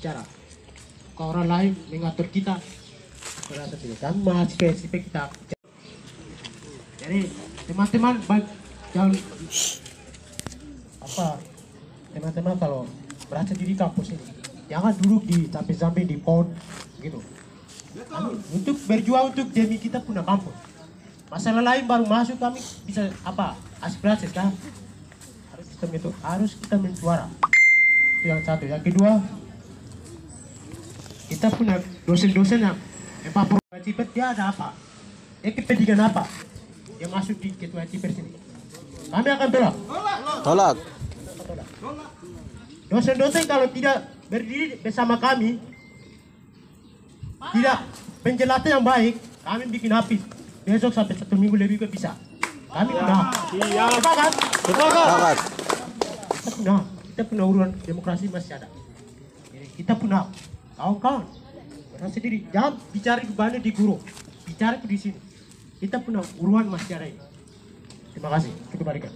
Cara kalau orang lain mengatur kita, merasa tidak sama spesifik kita. Jadi teman-teman jangan teman-teman kalau merasa diri kampus ini jangan duduk di samping-samping di pohon gitu. Untuk berjuang untuk demi kita punya kampus. Masalah lain baru masuk kami bisa aspirasi kan? Harus kita mensuara. Itu yang satu. Yang kedua, kita punya dosen-dosen yang Pak Cipet dia ada apa? Kepentingan apa? Dia masuk di ketua Cipet sini. Kami akan tolak. Dosen-dosen kalau tidak berdiri bersama kami, tidak penjelasan yang baik, kami bikin api. Besok sampai 1 minggu lebih bisa. Kami punya. Sepakat? Kita punya urusan demokrasi masih ada. Jadi kita punya kawan-kawan. Orang sendiri jangan bicara banyak di guru, bicara di sini. Kita punya urusan masih ada ini. Terima kasih. Kita berikan.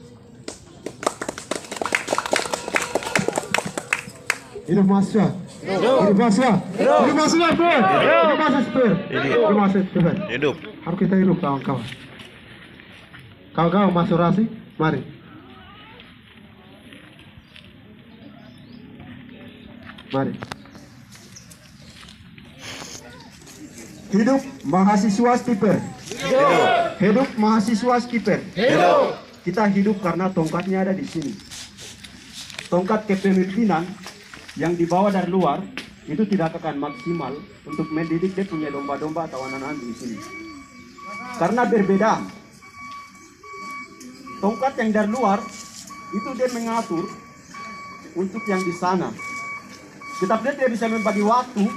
Hidup mahasiswa. Hidup mahasiswa. Hidup mahasiswa. Hidup mahasiswa. Hidup mahasiswa. Hidup. Harus kita hidup kawan-kawan. Kawan-kawan masuk orasi, mari. Mari. Hidup mahasiswa skipper. Hidup mahasiswa skipper. Kita hidup karena tongkatnya ada di sini. Tongkat kepemimpinan yang dibawa dari luar itu tidak akan maksimal untuk mendidik dia punya domba-domba atau anak-anak di sini. Karena berbeda. Tongkat yang dari luar itu dia mengatur untuk yang di sana. Tetapi dia bisa membagi waktu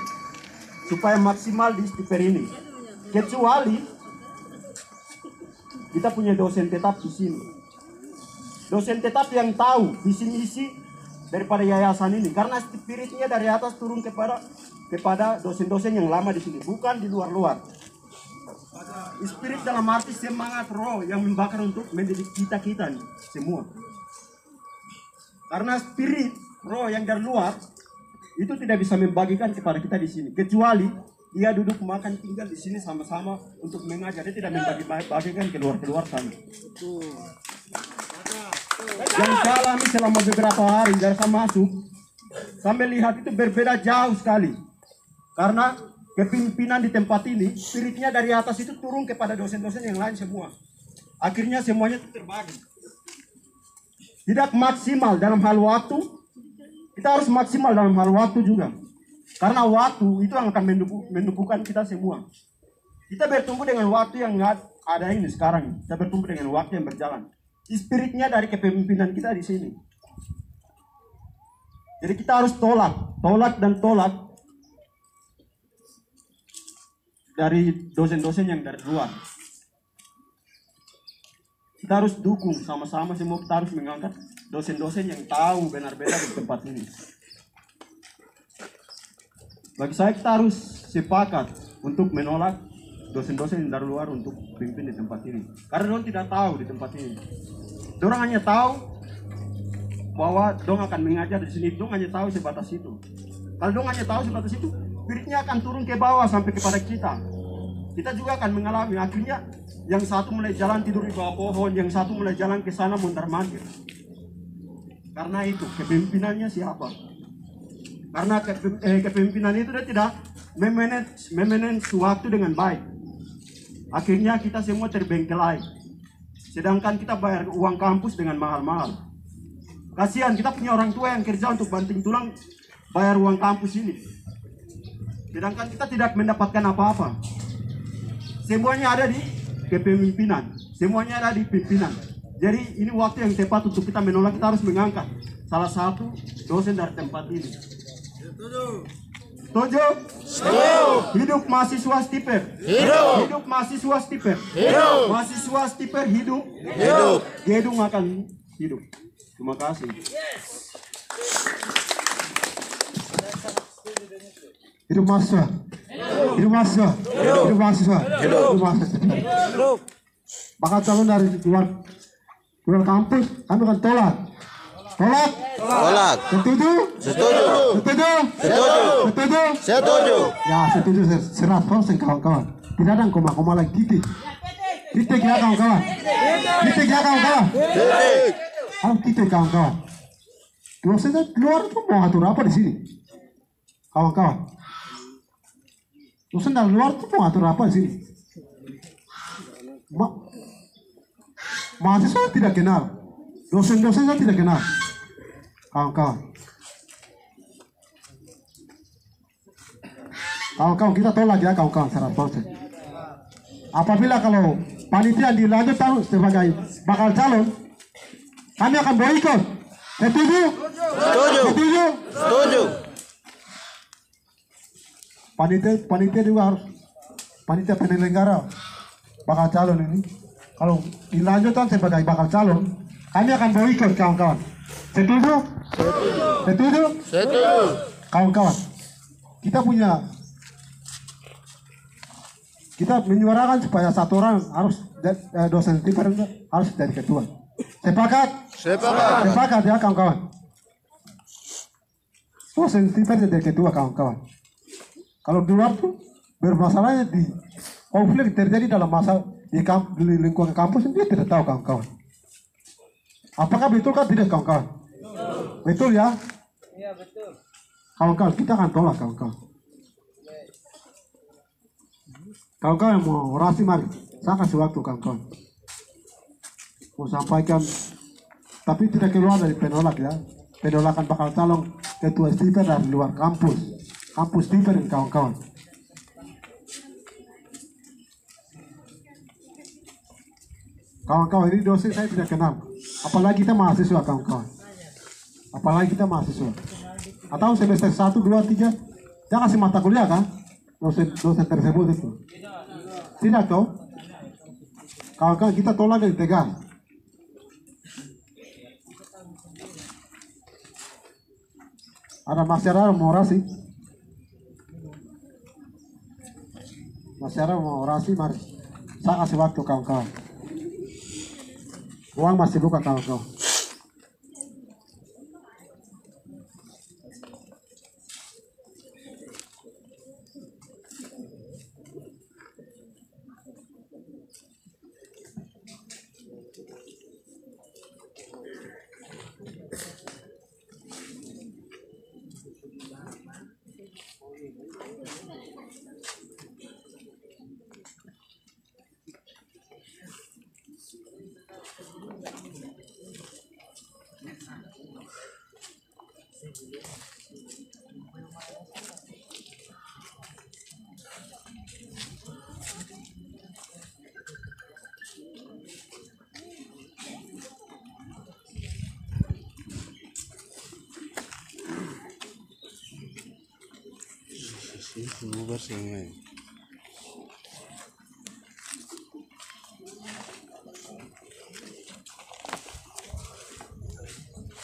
supaya maksimal di stiper ini. Kecuali kita punya dosen tetap di sini. Dosen tetap yang tahu visi misi daripada yayasan ini, karena spiritnya dari atas turun kepada dosen-dosen yang lama di sini, bukan di luar-luar. Spirit dalam arti semangat roh yang membakar untuk mendidik kita semua. Karena spirit roh yang dari luar itu tidak bisa membagikan kepada kita di sini, kecuali dia duduk makan tinggal di sini sama-sama untuk mengajar. Dia tidak membagi-bagikan keluar sana. Yang saya alami selama beberapa hari dari saya masuk sampai lihat itu berbeda jauh sekali. Karena kepemimpinan di tempat ini spiritnya dari atas itu turun kepada dosen-dosen yang lain semua. Akhirnya semuanya itu terbagi. Tidak maksimal dalam hal waktu. Kita harus maksimal dalam hal waktu juga. Karena waktu itu yang akan menumbuhkan kita semua. Kita bertumbuh dengan waktu yang ada ini sekarang. Kita bertumbuh dengan waktu yang berjalan. Spiritnya dari kepemimpinan kita di sini. Jadi kita harus tolak dari dosen-dosen yang dari luar. Kita harus dukung sama-sama semua. Kita harus mengangkat dosen-dosen yang tahu benar-benar di tempat ini. Bagi saya kita harus sepakat untuk menolak dosen-dosen yang dari luar untuk pimpin di tempat ini. Karena dorang tidak tahu di tempat ini. Dorang hanya tahu bahwa dorang akan mengajar di sini. Dorang hanya tahu sebatas itu. Kalau dorang hanya tahu sebatas itu, spiritnya akan turun ke bawah sampai kepada kita. Kita juga akan mengalami akhirnya yang satu mulai jalan tidur di bawah pohon, yang satu mulai jalan ke sana mondar-mandir. Karena itu kepemimpinannya siapa? Karena kepemimpinan itu dia tidak memanage waktu dengan baik. Akhirnya kita semua terbengkelai. Sedangkan kita bayar uang kampus dengan mahal-mahal. Kasihan kita punya orang tua yang kerja untuk banting tulang bayar uang kampus ini. Sedangkan kita tidak mendapatkan apa-apa. Semuanya ada di kepemimpinan. Semuanya ada di pimpinan. Jadi ini waktu yang tepat untuk kita menolak. Kita harus mengangkat salah satu dosen dari tempat ini. Setuju? Hidup mahasiswa stiper. Hidup mahasiswa stiper. Mahasiswa stiper hidup. Gedung akan hidup. Terima kasih. Hidup mahasiswa. Hidup mahasiswa. Hidup mahasiswa. Hidup mahasiswa. Bakal calon dari luar kampus kami akan tolak. Tolak. Tolak. Setuju? Setuju. Setuju? Setuju. Setuju? Setuju. Ya, setuju 100% kawan-kawan. Tidak ada koma-koma lagi. Titik. Titik ya kawan-kawan. Titik ya kawan-kawan. Titik. Titik kawan-kawan. Dosen luar itu mau atur apa di sini? Kawan-kawan. Dosen dari luar itu mau atur apa di sini? Mahasiswa tidak kenal. Dosen-dosen saya tidak kenal. Kawan-kawan. Kawan-kawan kita tolak ya kawan-kawan 100%. Apabila kalau panitia dilanjutkan sebagai bakal calon, kami akan boikot. Setuju? Setuju. Setuju? Setuju. Panitia juga harus, panitia penyelenggara bakal calon ini, kalau dilanjutkan sebagai bakal calon, kami akan boikot kawan-kawan. Setuju? Setuju? Setuju. Kawan-kawan, kita menyuarakan supaya satu orang harus dosen tiper harus jadi ketua. Sepakat? Sepakat. Sepakat ya kawan-kawan. Dosen tiper jadi ketua kawan-kawan. Kalau di luar tuh bermasalahnya di konflik terjadi dalam masa di lingkungan kampus dia tidak tahu kawan-kawan. Apakah betul kan tidak kawan-kawan? Betul ya? Iya betul. Kawan-kawan kita akan tolak kawan-kawan. Kawan-kawan yang mau orasi mari, saya kasih waktu kawan-kawan. Mau sampaikan, tapi tidak keluar dari penolak ya. Penolakan bakal calon ketua stiper dari luar kampus. Kampus stiper dan kawan-kawan. Kawan-kawan ini dosen saya tidak kenal. Apalagi kita mahasiswa kawan-kawan. Apalagi kita mahasiswa. Atau semester 1, 2, 3. Jangan kasih mata kuliah kan? Dosen tersebut itu. Tidak toh? Kawan-kawan kita tolak dari tegas. Ada masyarakat mau orasi. Masyarakat mau orasi mari. Saya kasih waktu kawan-kawan. Uang masih buka kawan-kawan.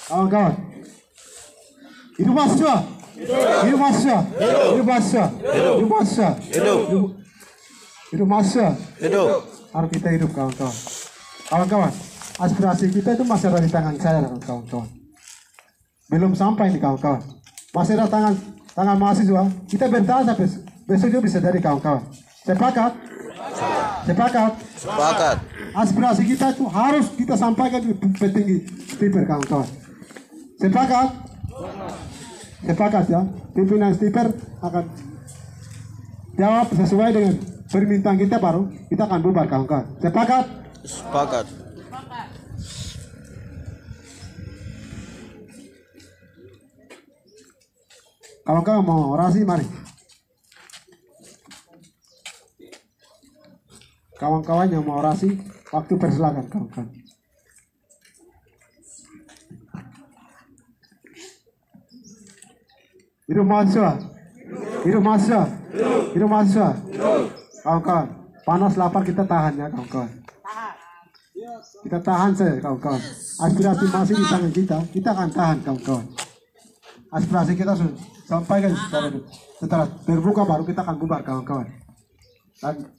Kawan-kawan, hidup mahasiswa, hidup mahasiswa, hidup mahasiswa, hidup mahasiswa, hidup mahasiswa, harus kita hidup kawan-kawan. Kawan-kawan, aspirasi kita itu masih ada di tangan saya kawan-kawan. Belum sampai nih kawan-kawan, masih ada tangan mahasiswa. Kita bertahan sampai besok juga bisa jadi kawan-kawan. Sepakat? Sepakat? Sepakat. Aspirasi kita itu harus kita sampaikan di petinggi stiper kawan-kawan. Sepakat? Sepakat ya. Pimpinan stiper akan jawab sesuai dengan permintaan kita, baru kita akan bubar kawan-kawan. Sepakat? Sepakat. Kawan-kawan mau orasi mari. Kawan-kawan yang mau orasi, waktu persilakan kawan-kawan. Hidup mahasiswa, hidup mahasiswa, hidup mahasiswa. Kawan-kawan, panas lapar kita tahan ya kawan-kawan. Kita tahan saja kawan-kawan. Aspirasi masih di tangan kita akan tahan kawan-kawan. Aspirasi kita sudah sampaikan setelah terbuka baru kita akan bubar kawan-kawan. Dan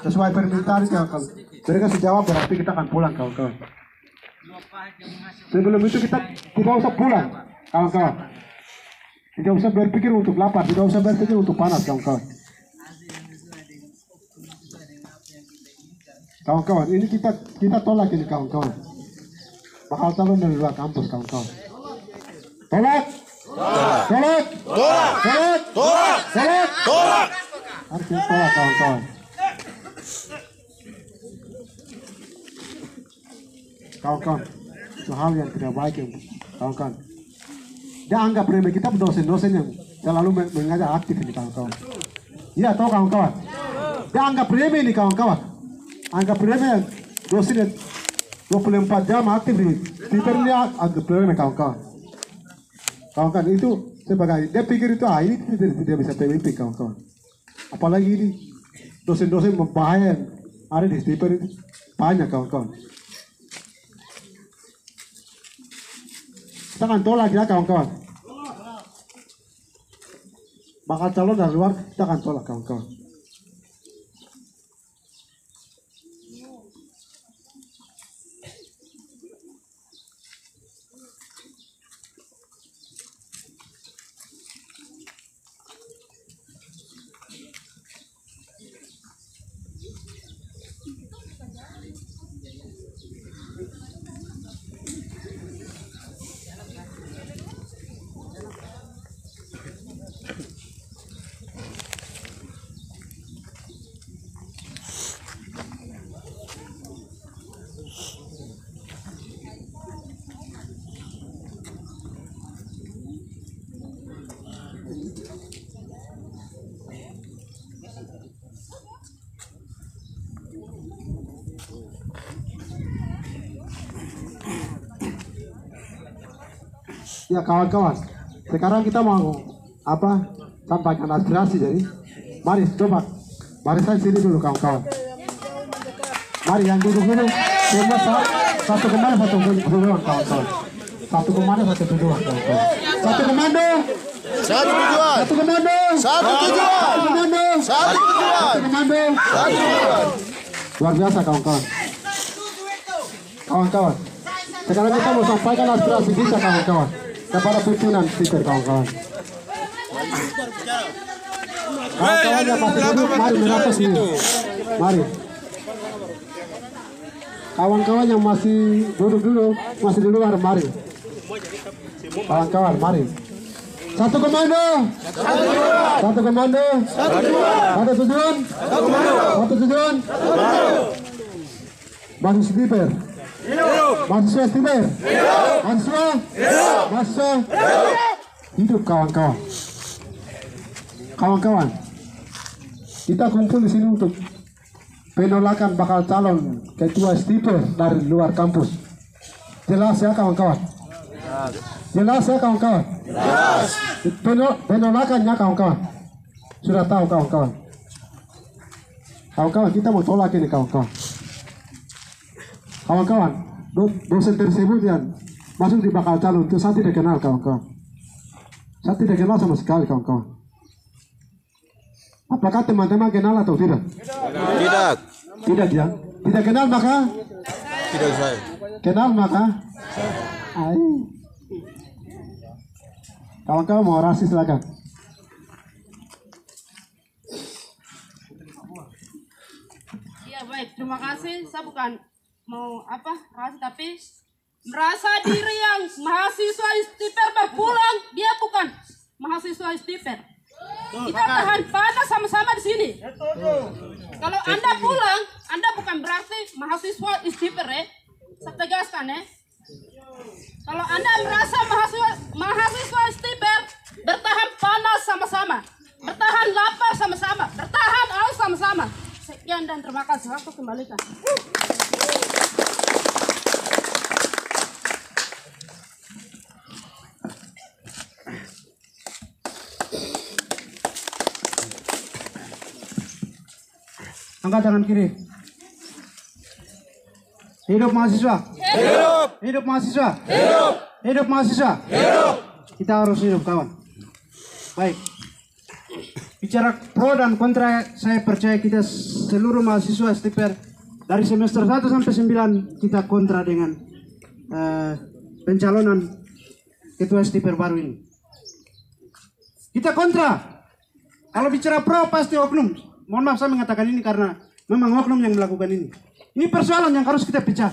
sesuai permintaan kawan-kawan. Mereka sejawab berarti kita akan pulang kawan-kawan. Sebelum itu kita tidak usah pulang, kawan-kawan. Tidak usah berpikir untuk lapar, tidak usah berpikir untuk panas, kawan-kawan. Kawan-kawan, ini kita tolak ini, kawan-kawan. Bakal calon dari luar kampus, kawan-kawan. Tolak, tolak, tolak, tolak, tolak, tolak, tolak. Harus kita tolak, kawan-kawan. Kawan-kawan, itu hal yang tidak baik, kawan-kawan. Dia anggap remeh kita dosen-dosen yang selalu mengajar aktif ini, kawan-kawan. Iya, tahu kawan-kawan. Dia anggap remeh ini, kawan-kawan. Anggap remeh dosen yang 24 jam aktif di Twitter ini, anggap remeh, kawan-kawan. Kawan-kawan itu sebagai dia pikir itu ini tidak bisa PWP, kawan-kawan. Apalagi ini dosen-dosen berbahaya yang ada di Twitter itu banyak, kawan-kawan. Kita akan tolak ya, kawan-kawan. Bakal calon dari luar kita akan tolak, kawan-kawan. Ya kawan-kawan, sekarang kita mau sampaikan aspirasi. Jadi mari coba barisan sini dulu, kawan-kawan. Mari yang duduk dulu semua satu komando satu tujuan, kawan-kawan. Satu komando satu tujuan, kawan-kawan. Satu komando Satu tujuan. satu komando Satu tujuan. satu komando Satu tujuan. satu komando. Satu tujuan. Luar biasa, kawan-kawan. Kawan-kawan, sekarang kita mau sampaikan aspirasi kita, kawan-kawan, kepada pimpinan Twitter, kawan-kawan. Kawan-kawan yang masih duduk, mari merapat sini. Mari. Kawan-kawan yang masih duduk dulu, masih di luar, mari. Kawan-kawan, mari. Satu komando. Satu komando. Satu tujuan. Satu tujuan. Mahasiswa Stiper. Mahasiswa Stiper. Mahasiswa. Hidup, kawan-kawan. Kawan-kawan, kita kumpul di sini untuk penolakan bakal calon ketua Stiper dari luar kampus. Jelas ya, kawan-kawan? Jelas ya, kawan-kawan? Jelas. Penolakannya, kawan-kawan. Sudah tahu, kawan-kawan? Kawan-kawan, kita mau tolak ini, kawan-kawan. Kawan-kawan, dosen tersebut yang masuk di bakal calon itu saya tidak kenal, kawan-kawan. Saya tidak kenal sama sekali, kawan-kawan. Apakah teman-teman kenal atau tidak? Tidak. Tidak ya? Tidak kenal maka? Tidak saya. Kenal maka? Ay. Kawan-kawan mau orasi silakan. Iya baik, terima kasih. Saya bukan mau orasi, tapi merasa diri yang mahasiswa Stiper berpulang, dia bukan mahasiswa Stiper. Kita tahan panas sama-sama di sini. Kalau Anda pulang, Anda bukan berarti mahasiswa Stiper ya. Saya tegaskan ya. Kalau Anda merasa mahasiswa Stiper, bertahan panas sama-sama, bertahan lapar sama-sama, bertahan haus sama-sama. Sekian dan terima kasih. Aku kembalikan. Angkat tangan kiri. Hidup mahasiswa. Hidup. Hidup mahasiswa. Hidup. Hidup mahasiswa. Hidup. Kita harus hidup, kawan. Baik. Bicara pro dan kontra, saya percaya kita seluruh mahasiswa Stiper dari semester 1 sampai 9 kita kontra dengan pencalonan ketua STPR baru ini. Kita kontra. Kalau bicara pro pasti oknum. Mohon maaf saya mengatakan ini karena memang oknum yang melakukan ini. Ini persoalan yang harus kita pecah.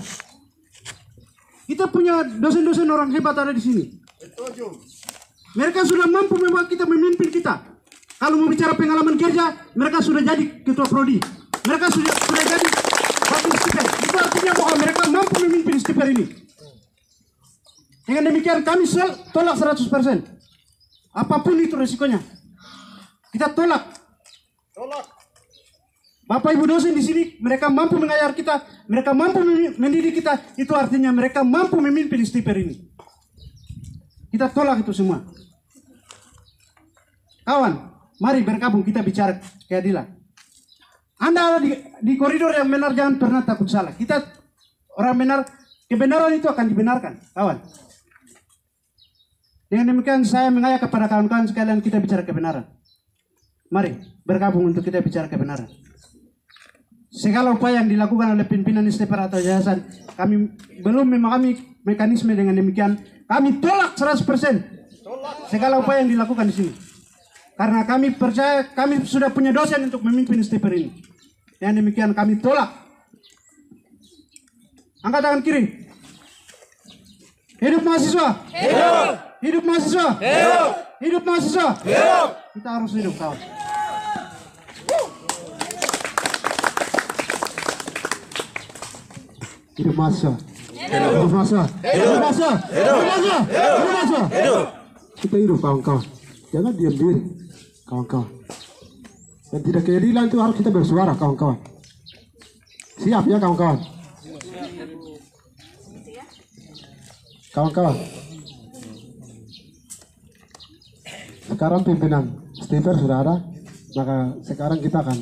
Kita punya dosen-dosen orang hebat ada di sini. Mereka sudah mampu membuat kita memimpin kita. Kalau mau bicara pengalaman kerja, mereka sudah jadi ketua prodi. Mereka sudah jadi wakil STPR. Itu artinya bahwa mereka mampu memimpin STPR ini. Dengan demikian kami tolak 100%. Apapun itu resikonya. Kita tolak. Bapak Ibu dosen di sini, mereka mampu mengajar kita, mereka mampu mendidik kita, itu artinya mereka mampu memimpin STPR ini. Kita tolak itu semua. Kawan, mari bergabung kita bicara keadilan. Anda ada di koridor yang benar, jangan pernah takut salah. Kita orang benar, kebenaran itu akan dibenarkan, kawan. Dengan demikian saya mengajak kepada kawan-kawan sekalian kita bicara kebenaran. Mari bergabung untuk kita bicara kebenaran. Segala upaya yang dilakukan oleh pimpinan STPR atau yayasan, kami belum memahami mekanisme, dengan demikian kami tolak 100% segala upaya yang dilakukan di sini. Karena kami percaya kami sudah punya dosen untuk memimpin STPR ini. Dengan demikian kami tolak. Angkat tangan kiri. Hidup mahasiswa. Hidup. Hidup mahasiswa. Hidup. Hidup mahasiswa. Hidup. Kita harus hidup, kawan. Hidup mahasiswa. Hidup mahasiswa. Hidup mahasiswa. Hidup mahasiswa. Hidup mahasiswa. Hidup. Kita hidup, kawan-kawan. Jangan diam diri, kawan-kawan. Dan tidak keadilan itu harus kita bersuara, kawan-kawan. Siap ya, kawan-kawan? Kawan-kawan. Sekarang pimpinan STPR sudah ada, maka sekarang kita akan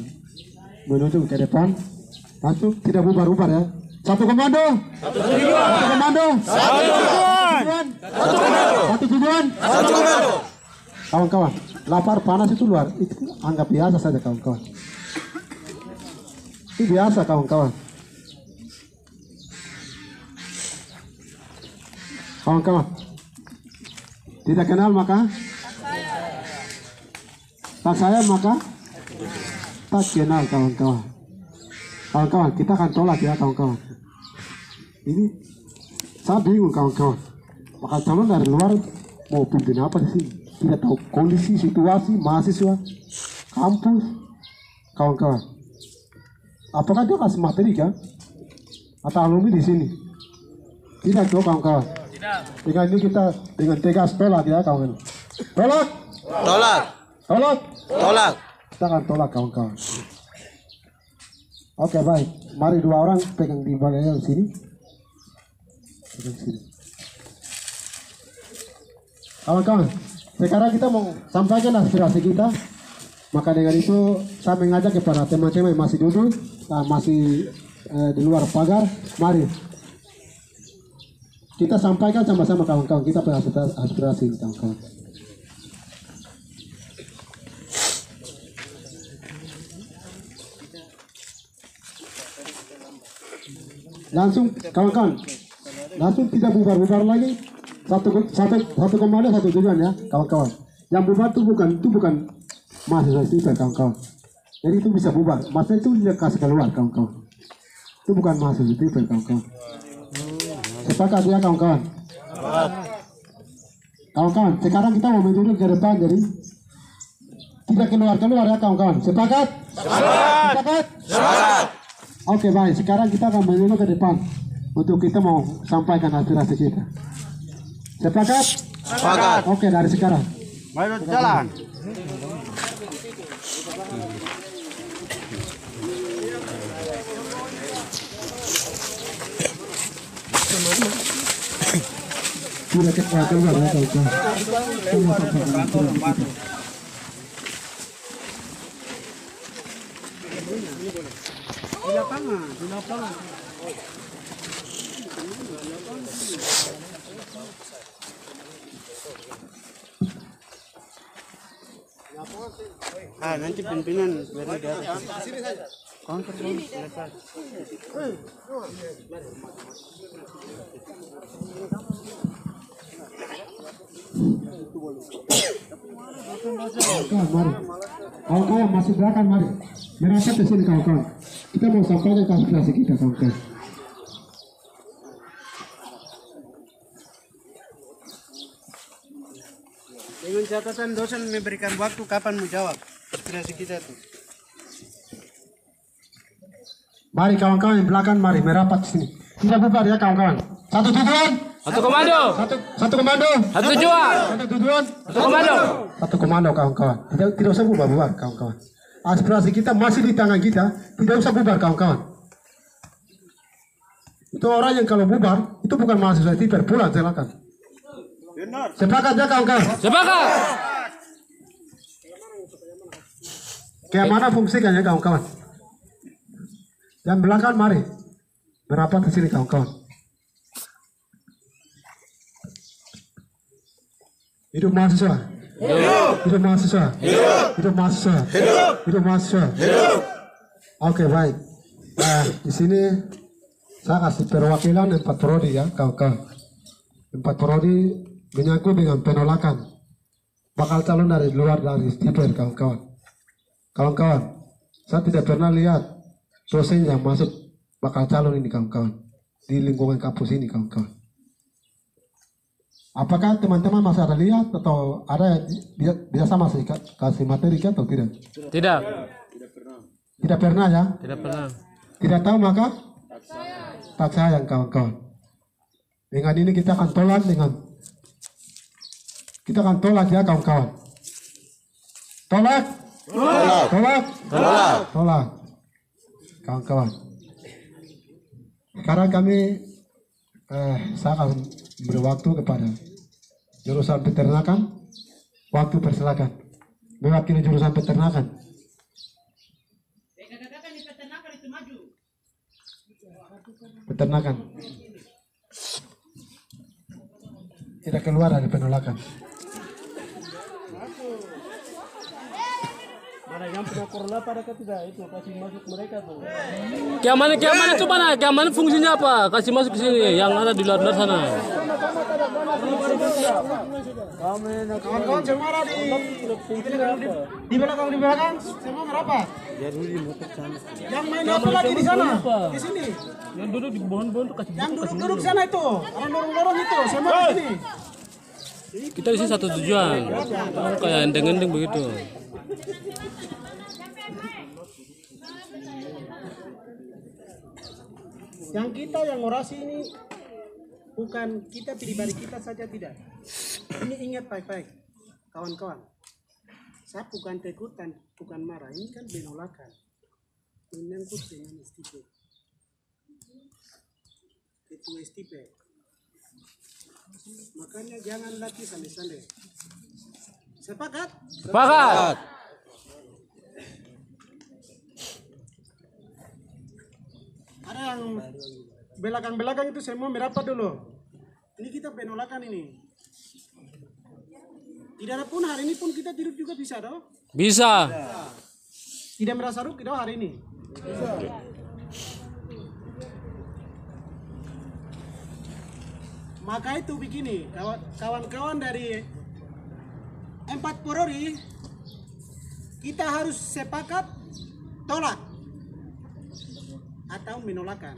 menuju ke depan. Satu, tidak bubar-bubar ya. Satu komando. Satu tujuan. Satu komando. Satu tujuan. Satu komando. Satu tujuan. Satu komando. Kawan-kawan, lapar panas itu luar, itu anggap biasa saja, kawan-kawan. Itu biasa, kawan-kawan. Kawan-kawan, tidak kenal maka tak sayang maka tak kenal, kawan-kawan. Kawan-kawan, kita akan tolak ya, kawan-kawan. Ini saya bingung, kawan-kawan. Bakal calon dari luar mau pimpin apa di sini? Tidak tahu kondisi, situasi, mahasiswa, kampus, kawan-kawan. Apakah dia kasih materi kan? Atau alumni di sini? Tidak tahu, kawan-kawan. Dengan ini kita dengan tegas tolak ya, kawan-kawan. Tolak. Tolak. Tolak. Tolak. Kita akan tolak, kawan-kawan. Oke, baik. Mari dua orang pegang di bagian sini. Pegang sini. Kawan-kawan, sekarang kita mau sampaikan aspirasi kita. Maka dengan itu saya mengajak kepada teman-teman yang masih duduk, masih di luar pagar, mari kita sampaikan sama-sama, kawan-kawan. Kita punya aspirasi, kawan-kawan. Langsung, kawan-kawan, langsung tidak bubar-bubar lagi. Satu komando, satu tujuan ya, kawan-kawan. Yang bubar itu bukan mahasiswa STPR, kawan-kawan. Jadi itu bisa bubar. Masa itu dia kasih keluar, kawan-kawan. Itu bukan mahasiswa STPR, kawan-kawan. Sepakat ya, kawan-kawan. Kawan-kawan, sekarang kita mau menuju ke depan, jadi tidak keluar ya, kawan-kawan. Sepakat? Sepakat? Sepakat. Oke, baik. Sekarang kita akan menuju ke depan untuk kita mau sampaikan aspirasi kita. Sepakat? Sepakat. Oke, dari sekarang. Mari jalan. Sudah keluar ya, kawan-kawan. Di lapangan, di lapangan. Nanti pimpinan beri di atas. Kawan, mari. Kawan-kawan masih belakang, mari. Merapat di sini kawan-kawan. Kita mau sampaikan ke aspirasi kita kawan-kawan. Dengan catatan dosen memberikan waktu kapan mau jawab aspirasi kita tuh. Mari kawan-kawan yang belakang, mari merapat di sini. Tidak bubar ya kawan-kawan. Satu tujuan. Satu komando. Satu komando. Satu tujuan. Satu tujuan. Satu komando. Satu komando kawan-kawan. Tidak usah bubar kawan-kawan. Aspirasi kita masih di tangan kita. Tidak usah bubar kawan-kawan. Itu orang yang kalau bubar itu bukan mahasiswa TIPER, pulang silakan. Sepakat ya kawan-kawan. Sepakat. Kayak mana fungsinya ya kawan-kawan? Yang belakang mari merapat ke sini kawan-kawan. Hidup mahasiswa. Hidup mahasiswa. Hidup mahasiswa. Hidup mahasiswa. Oke, baik. Nah, di sini saya kasih perwakilan 4 prodi ya kawan-kawan. 4 prodi menyangkut dengan penolakan bakal calon dari luar dari TIPER kawan-kawan. Kawan-kawan, saya tidak pernah lihat dosen yang masuk bakal calon ini kawan-kawan di lingkungan kampus ini kawan-kawan. Apakah teman-teman masih ada lihat atau ada biasa masih kasih materi atau tidak? Tidak. Tidak pernah ya? Tidak pernah. Tidak tahu maka tak sayang kawan-kawan. Dengan ini kita akan tolak ya kawan-kawan. Tolak. Kawan-kawan. Sekarang kami saya akan beri waktu kepada jurusan peternakan. Waktu persilakan. Mewakili jurusan peternakan. Peternakan. Tidak keluar dari penolakan. Mana yang punya corona pada tidak itu kasih masuk mereka tuh. Yang mana coba nah, yang mana fungsinya apa? Kasih masuk ke sini yang ada di luar sana. Kawan-kawan semua ada di belakang semua merapat. Yang main apa lagi di sana? Di sini. Yang duduk di pohon-pohon tuh kasih. Yang duduk sana itu, orang dorong-dorong itu semua di sini. Kita isi satu tujuan. Kayak endeng-endeng begitu. Yang kita yang orasi ini bukan kita pribadi kita saja tidak. Ini ingat baik-baik, kawan-kawan. Saya bukan tekutan, bukan marah. Ini kan penolakan. Menyangkut dengan STP. Ketua STP. Makanya jangan lagi sampai-sampai. Sepakat? Sepakat. Ada yang belakang-belakang itu semua merapat dulu. Ini kita penolakan ini. Tidak ada pun hari ini pun kita tidur juga bisa dong. Bisa. Tidak merasa rugi dong hari ini. Bisa. Maka itu begini, kawan-kawan dari 4 prodi kita harus sepakat tolak atau menolakkan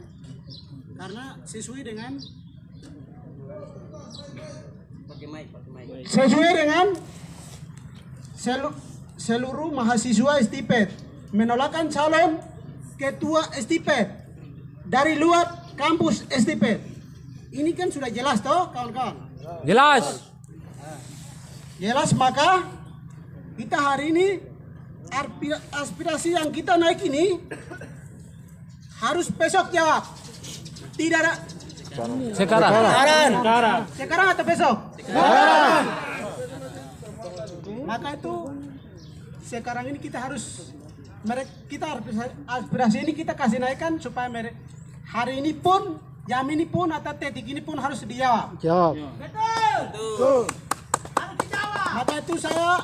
karena sesuai dengan seluruh mahasiswa STIPET menolakkan calon ketua STIPET dari luar kampus STIPET. Ini kan sudah jelas toh kawan-kawan? Jelas. Jelas, maka kita hari ini aspirasi yang kita naik ini harus besok jawab. Tidak ada. Sekarang atau besok? Sekarang. Maka itu sekarang ini kita harus aspirasi ini kita kasih naikkan supaya hari ini pun jam ini pun atau detik ini pun harus dijawab. Betul. Harus dijawab. Maka itu saya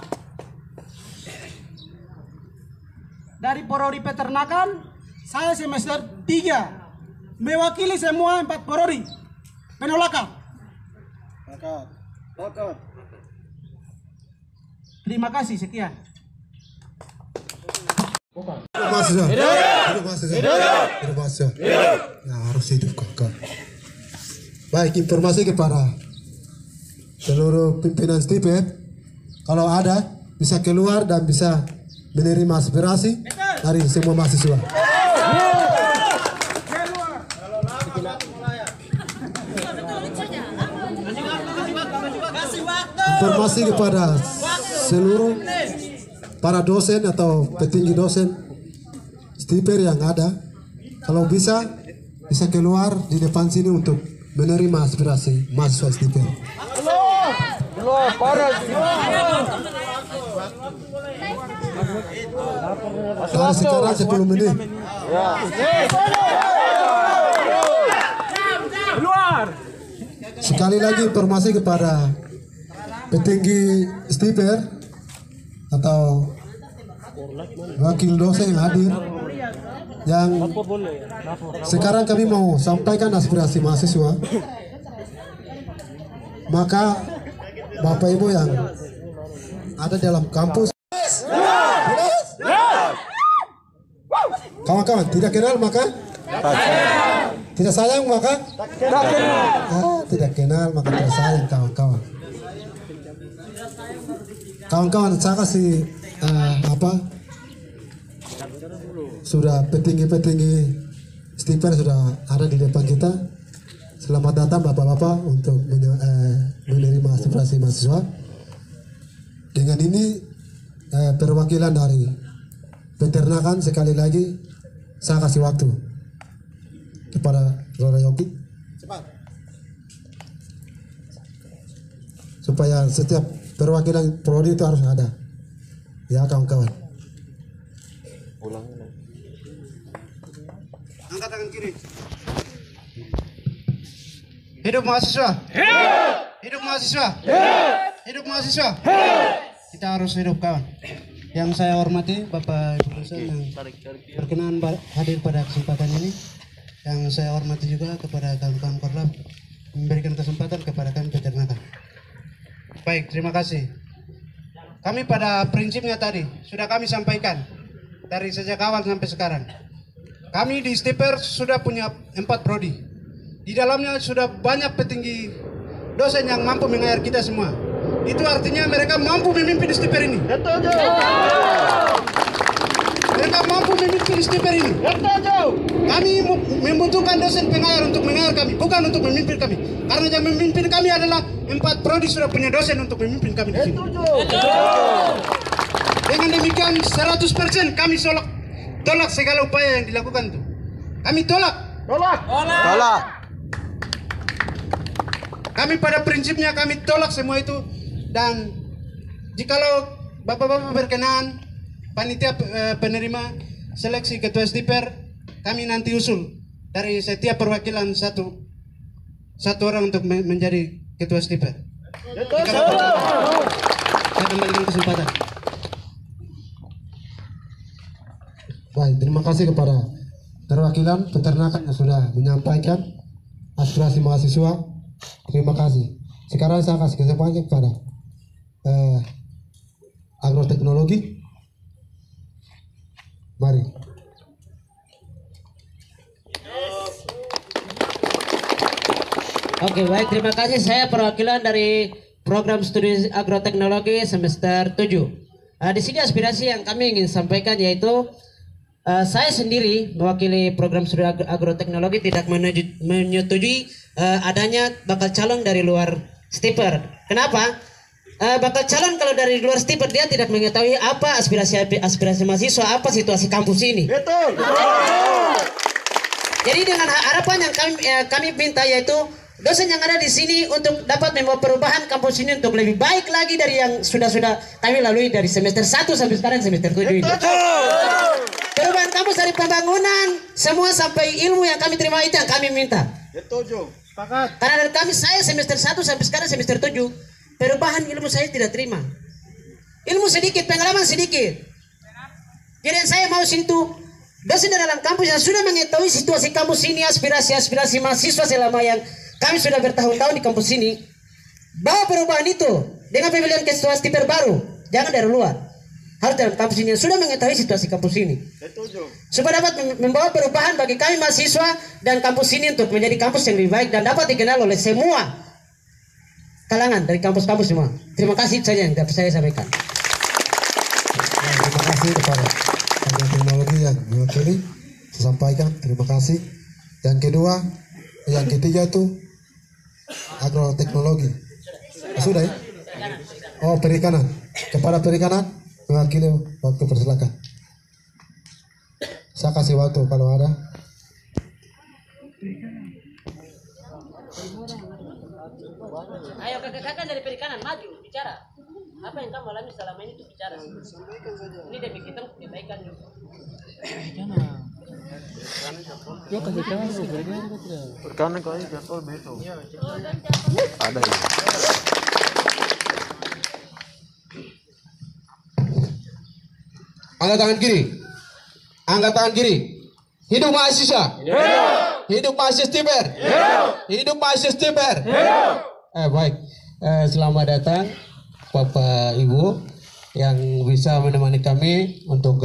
dari prodi peternakan saya semester 3 mewakili semua 4 prodi penolakan. Terima kasih, sekian. Mahasiswa. Hidup mahasiswa. Hidup mahasiswa. Nah, harus hidup kawan. Baik, informasi kepada seluruh pimpinan STIPER, kalau ada bisa keluar dan bisa menerima aspirasi dari semua mahasiswa. Informasi kepada seluruh para dosen atau petinggi dosen STIPER yang ada, kalau bisa keluar di depan sini untuk menerima aspirasi mahasiswa STIPER. Dari sekarang 10 menit. Sekali lagi informasi kepada petinggi STIPER atau wakil dosen yang hadir, yang sekarang kami mau sampaikan aspirasi mahasiswa. Maka Bapak Ibu yang ada dalam kampus, kawan-kawan tidak kenal maka tidak sayang maka tidak kenal maka tidak sayang, kawan-kawan. Kawan-kawan, saya kasih sudah petinggi-petinggi STIPER sudah ada di depan kita. Selamat datang Bapak-bapak untuk menerima aspirasi mahasiswa. Dengan ini perwakilan dari peternakan, sekali lagi saya kasih waktu kepada Saudara Yogi supaya setiap perwakilan prodi itu harus ada, ya kawan-kawan. Angkat tangan kiri. Hidup mahasiswa. Hidup mahasiswa. Hidup mahasiswa. Kita harus hidup, kawan. Yang saya hormati Bapak Ibu dosen yang berkenan hadir pada kesempatan ini. Yang saya hormati juga kepada kawan-kawan Korlap memberikan kesempatan kepada kami peternakan. Baik, terima kasih. Kami pada prinsipnya tadi sudah kami sampaikan dari sejak awal sampai sekarang. Kami di STIPER sudah punya 4 prodi. Di dalamnya sudah banyak petinggi dosen yang mampu mengajar kita semua. Itu artinya mereka mampu memimpin STIPER ini. Mereka mampu memimpin STIPER ini. Kami membutuhkan dosen pengajar untuk mengajar kami, bukan untuk memimpin kami. Karena yang memimpin kami adalah 4 prodi sudah punya dosen untuk memimpin kami di sini. Dengan demikian 100% kami tolak segala upaya yang dilakukan itu. Kami tolak. Kami pada prinsipnya kami tolak semua itu, dan jikalau Bapak-bapak berkenan, panitia penerima seleksi ketua STIPER, kami nanti usul dari setiap perwakilan satu orang untuk menjadi ketua STIPER. Saya kembalikan kesempatan. Baik, terima kasih kepada perwakilan peternakan yang sudah menyampaikan aspirasi mahasiswa. Terima kasih. Sekarang saya kasih kesempatan kepada agroteknologi. Mari. Oke, baik, terima kasih. Saya perwakilan dari program studi agroteknologi semester 7. Di sini aspirasi yang kami ingin sampaikan yaitu saya sendiri mewakili program studi agroteknologi tidak menyetujui adanya bakal calon dari luar STIPER. Kenapa? Bakal calon kalau dari luar STIPER dia tidak mengetahui apa aspirasi mahasiswa, apa situasi kampus ini. Betul. Jadi dengan harapan yang kami minta yaitu dosen yang ada di sini untuk dapat membawa perubahan kampus ini untuk lebih baik lagi dari yang sudah kami lalui dari semester 1 sampai sekarang semester 7 ini. Perubahan kampus dari pembangunan semua sampai ilmu yang kami terima itu yang kami minta. Karena dari kami, saya semester 1 sampai sekarang semester 7, perubahan ilmu saya tidak terima. Ilmu sedikit, pengalaman sedikit. Jadi yang saya mau sini tuh dosen dalam kampus yang sudah mengetahui situasi kampus ini, aspirasi-aspirasi mahasiswa selama yang kami sudah bertahun-tahun di kampus ini, bawa perubahan itu dengan pemilihan ketua stiper baru, jangan dari luar, harus dalam kampus ini yang sudah mengetahui situasi kampus ini, supaya dapat membawa perubahan bagi kami mahasiswa dan kampus ini untuk menjadi kampus yang lebih baik dan dapat dikenal oleh semua kalangan dari kampus-kampus semua. Terima kasih saja yang dapat saya sampaikan. Terima kasih kepada Agen Teknologi yang mewakili, saya sampaikan terima kasih. Yang kedua, yang ketiga itu agroteknologi. Sudah ya? Oh, perikanan. Kepada perikanan mewakili waktu, persilakan. Saya kasih waktu kalau ada. Ayo kakak-kakak dari perikanan maju bicara. Apa yang kamu alami selama ini itu bicara. Ini demi kita kebaikan. Perikanan kau ini jatuh betul. Ada ya. Angkat tangan kiri. Angkat tangan kiri. Hidup mahasiswa. Hidup mahasiswa stiper. Hidup mahasiswa stiper. Baik. Selamat datang Bapak Ibu yang bisa menemani kami untuk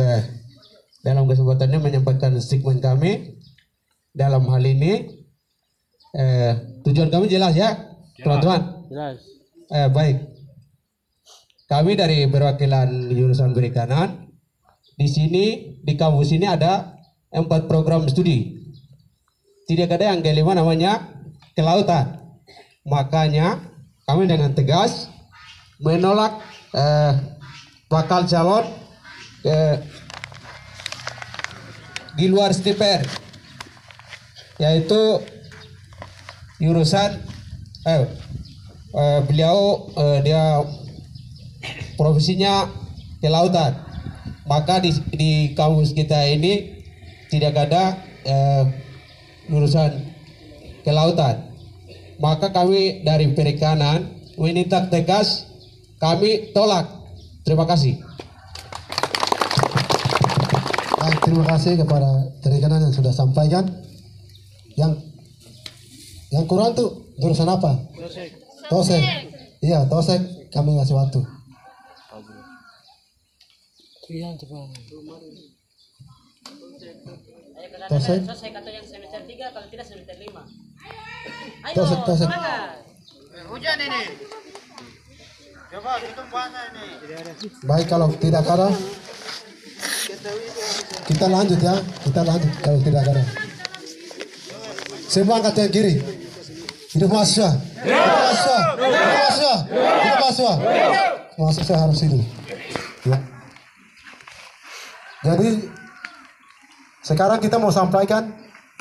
dalam kesempatannya menyampaikan statement kami dalam hal ini. Tujuan kami jelas ya, teman-teman. Jelas. Baik. Kami dari perwakilan jurusan perikanan. Di sini di kampus ini ada 4 program studi. Tidak ada yang kelima namanya kelautan. Makanya kami dengan tegas menolak bakal calon di luar stiper, yaitu jurusan beliau dia profesinya kelautan. Maka di kampus kita ini tidak ada jurusan kelautan. Maka kami dari perikanan menindak tegas, kami tolak. Terima kasih. Baik, terima kasih kepada perikanan yang sudah sampaikan. Yang kurang tuh jurusan apa? Tosek. Iya, tosek. Kami ngasih waktu. Tosek. Selesai kata yang semester 3 kalau tidak semester 5. Ayo, Tosek. Hujan ini. Coba tutup puasa ini. Baik, kalau tidak ada kita lanjut ya. Kita lanjut kalau tidak ada. Semua angkat yang kiri. Hidup mahasiswa. Hidup mahasiswa. Hidup mahasiswa. Hidup mahasiswa. Mahasiswa harus hidup. Ya. Jadi sekarang kita mau sampaikan,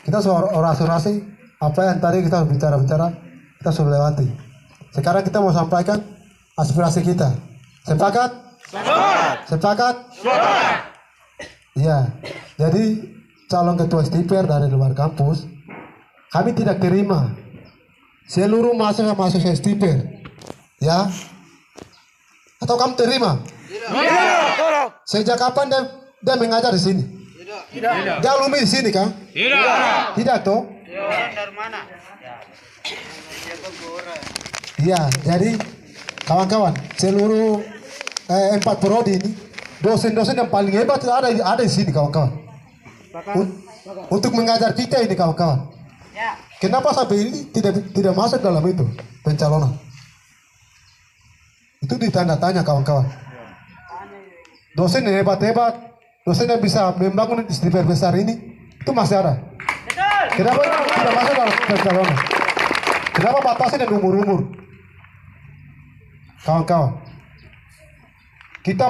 kita sudah orasi apa yang tadi kita bicara-bicara, kita sudah lewati. Sekarang kita mau sampaikan aspirasi kita. Sepakat? Sepakat? Ya. Jadi calon ketua stiper dari luar kampus, kami tidak terima seluruh mahasiswa stiper. Ya. Atau kamu terima? Tidak. Sejak kapan dia mengajar di sini? Tidak. Dia alumni di sini kan? Tidak. Tidak toh? Dari mana? Iya, jadi kawan-kawan seluruh 4 prodi ini dosen-dosen yang paling hebat ada di sini kawan-kawan. Untuk mengajar kita ini kawan-kawan. Kenapa sampai ini tidak masuk dalam itu pencalonan? Itu ditanda tanya kawan-kawan. Dosen yang hebat-hebat, dosen yang bisa membangun stiper besar ini, itu masih ada. Kenapa tidak masuk dalam pencalonan? Kenapa batasin yang umur-umur? Kawan-kawan, kita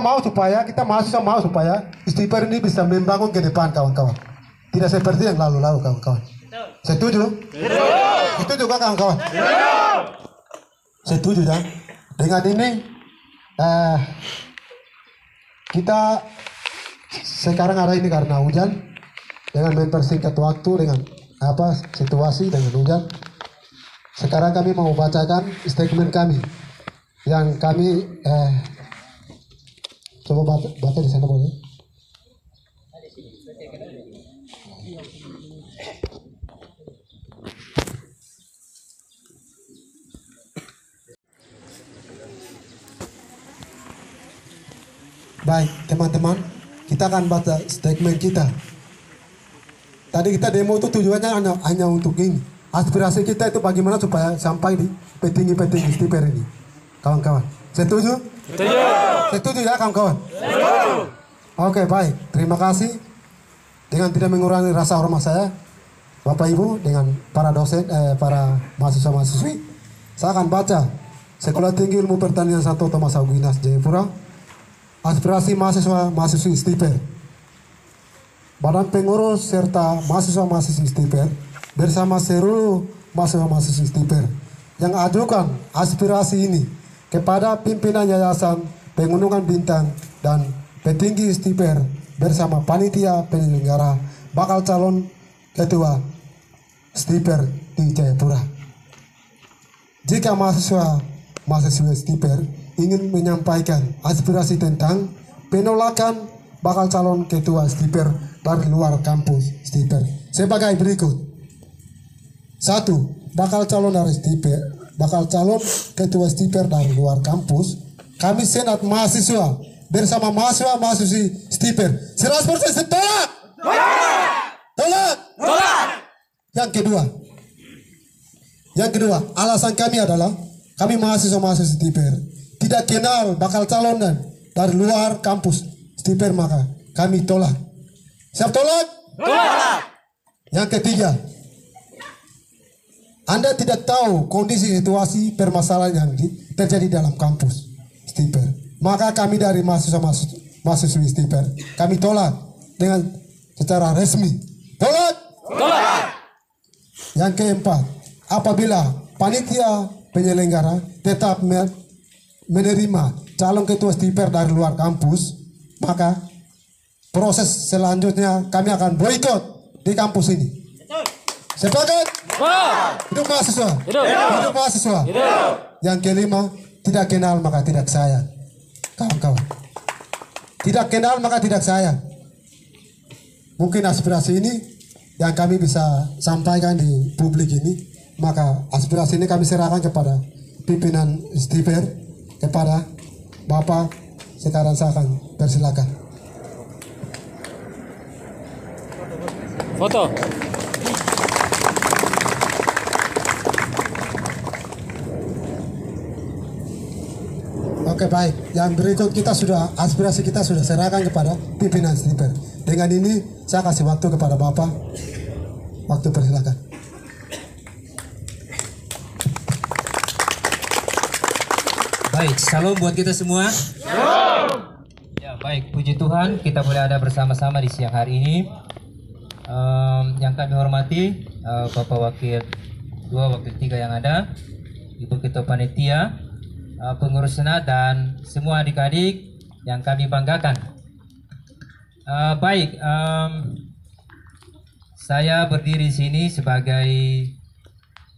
mahasiswa mau supaya stiper ini bisa membangun ke depan kawan-kawan. Tidak seperti yang lalu-lalu kawan-kawan. Setuju? Itu juga kawan-kawan. Setuju ya? Dengan ini kita sekarang ada ini karena hujan, dengan mempersingkat waktu dengan situasi dengan hujan. Sekarang kami mau bacakan statement kami yang kami coba baca di sana boleh. Baik, teman-teman, kita akan baca statement kita. Tadi kita demo itu tujuannya hanya untuk ini. Aspirasi kita itu bagaimana supaya sampai di petinggi-petinggi stiper ini. Kawan-kawan, setuju? Setuju. Setuju ya kawan-kawan? Setuju. Oke, baik. Terima kasih. Dengan tidak mengurangi rasa hormat saya, Bapak Ibu, dengan para dosen, para mahasiswa-mahasiswi, saya akan baca Sekolah Tinggi Ilmu Pertanian Santo Thomas Aquinas Jayapura, aspirasi mahasiswa-mahasiswi stiper. Badan pengurus serta mahasiswa-mahasiswi stiper bersama seluruh mahasiswa-mahasiswi stiper yang ajukan aspirasi ini kepada pimpinan Yayasan Pengunungan Bintang dan petinggi stiper bersama panitia penyelenggara bakal calon ketua stiper di Jayapura. Jika mahasiswa-mahasiswa stiper ingin menyampaikan aspirasi tentang penolakan bakal calon ketua stiper dari luar kampus stiper sebagai berikut. 1. Bakal calon ketua stiper dari luar kampus, kami senat mahasiswa bersama mahasiswa-mahasiswi stiper 100% tolak. Tolak. Yang kedua, alasan kami adalah kami mahasiswa-mahasiswa stiper tidak kenal bakal calon dari luar kampus stiper, maka kami tolak. Siap tolak? Tolak. Yang ketiga, Anda tidak tahu kondisi situasi permasalahan yang terjadi dalam kampus stiper, maka kami dari mahasiswa stiper kami tolak dengan secara resmi. Tolak. Tolak. Yang keempat, apabila panitia penyelenggara tetap menerima calon ketua stiper dari luar kampus, maka proses selanjutnya kami akan boikot di kampus ini. Sepakat? Hidup mahasiswa. Hidup mahasiswa. Yang kelima, tidak kenal maka tidak sayang. Kawan-kawan, tidak kenal maka tidak sayang. Mungkin aspirasi ini yang kami bisa sampaikan di publik ini, maka aspirasi ini kami serahkan kepada pimpinan stiper, kepada Bapak. Sekarang saya akan persilakan. Foto. Oke, baik. Yang berikut aspirasi kita sudah serahkan kepada pimpinan stiper. Dengan ini saya kasih waktu kepada Bapak. Waktu persilakan. Baik, salam buat kita semua. Ya, baik, puji Tuhan kita boleh ada bersama-sama di siang hari ini. Yang kami hormati Bapak Wakil 2, Wakil 3 yang ada, Ibu Ketua Panitia, pengurus senat, dan semua adik-adik yang kami banggakan. Baik, saya berdiri di sini sebagai